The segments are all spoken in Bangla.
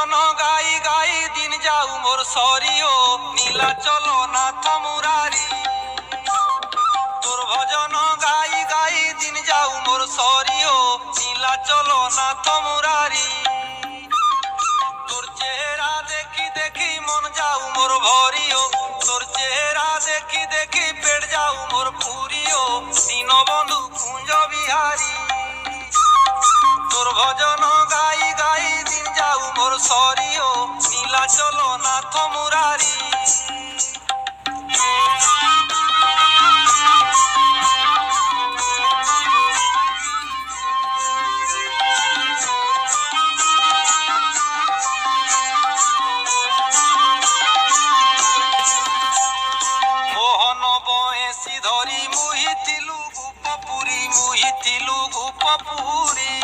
ভজন গাই গাই দিন যাও মোর সরিও নীলাচল নাথ মুরারি। তোর ভজন গাই গাই দিন যাও মোর সরিও নীলাচল নাথ মুরারি। তোর চেহারা দেখি দেখি মন যাও মোর ভরিও, তোর চেহারা দেখি দেখি পেট যাও মোর পুরিও দীনবন্ধু কুঞ্জ বিহারী। তোর ভজন গাই গাই দিন যাও মোর সরিও নীলাচল নাথ মুরারি। মোহন বয়সী ধরি মুহিতিলু গোপপুরী, মুহিতিলু গোপপুরী।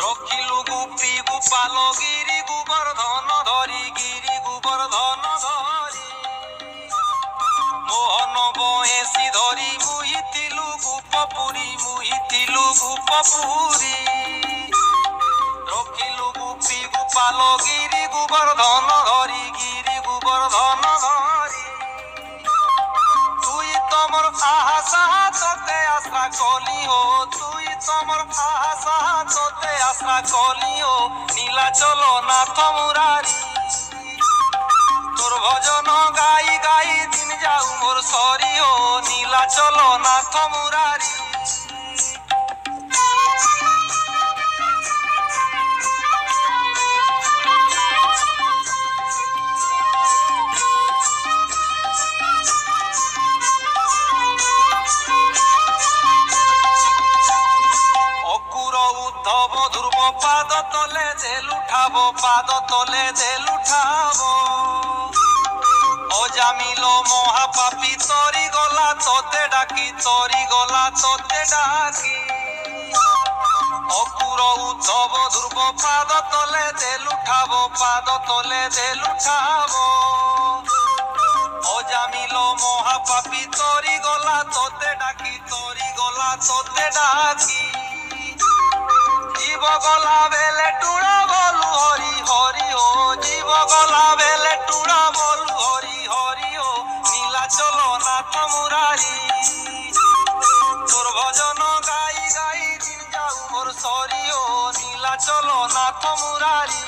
রখিলু গুপি গোপাল গিরি গোবর্ধন ধরি, গিরি গোবর্ধন ধরি। মোহন বয়সী ধরি মুহিতিলু গোপপুরী, মুহিতিলু গোপপুরী। রখিলু গুপি গোপাল গিরি গোবর্ধন ধরি, গিরি গোবর্ধন ধরি। তুই তোমার আশা তোতে আশা কলিও, তুই তোমার আশা তোতে আশা কলিও নীলাচল নাথ মুরারি। তোর ভজন গাই গাই দিন যাও মোর সরিও নীলাচল নাথ মুরারি। উদ্ধব ধ্রুব পাদ তলে জেল উঠাবো, পাদ তলে জেল উঠাবো। অজামিল মহাপাপী তরি গলা তোতে ডাকি, তরি গলা তোতে ডাকি। অকুর উদ্ধব ধ্রুব পাদ তলে জেল উঠাবো, পাদ তলে জেল উঠাবো। অজামিল মহাপাপী তরি গলা তোতে ডাকি, তরি গলা তোতে ডাকি। জীব গলা বেলে টুড়া বলু হরি হরি ও, জীব গলা বেলে টুড়া বলু হরি হরি ও নীলাচল নাথ মুরারি। তোর ভজন গাই গাই দিন যাও মোর সরিও নীলাচল নাথ মুরারি।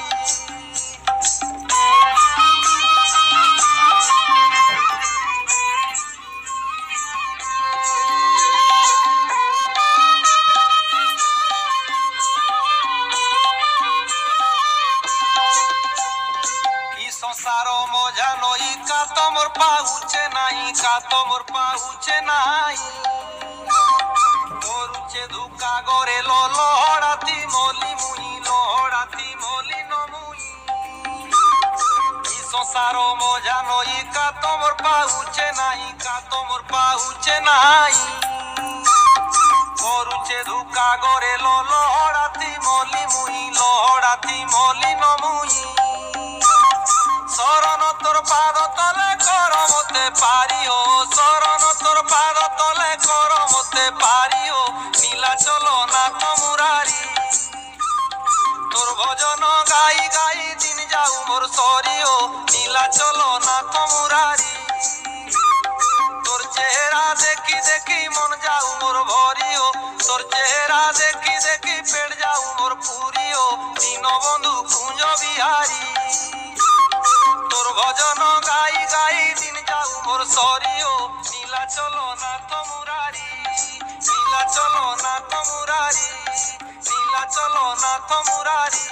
সংসার মজা নই কা তোমর পাউছে নাই, কা তোমর পাউছে নাই। করুছে ধুকা গরে লহড়াতি মলি মুই, লহড়াতি মলি নমুই। সংসার মজা নই কা তোমর পাউছে নাই, কা তোমর পাউছে নাই। করুছে ধুকা গরে লহড়াতি মলি মুই, লহড়াতি মলি নমুই। শরণ তোর পাদ তলে কর মতে পারিও, শরণ তোর পাদ তলে কর মতে পারিও নীলাচল নাথ মুরারি। তোর ভজন গাই গাই দিন যাও মোর সরিও নীলাচল নাথ মুরারি। তোর চেহারা দেখি দেখি মন যাও মোর ভরিও, তোর চেহারা দেখি দেখি পেট যাও মোর পুরিও দীনবন্ধু কুঞ্জ বিহারী। তোর ভজন গাই গাই দিন যাও মোর সরিও নীলাচল নাথ মুরারি, নীলাচল নাথ মুরারি, নীলাচল নাথ মুরারি।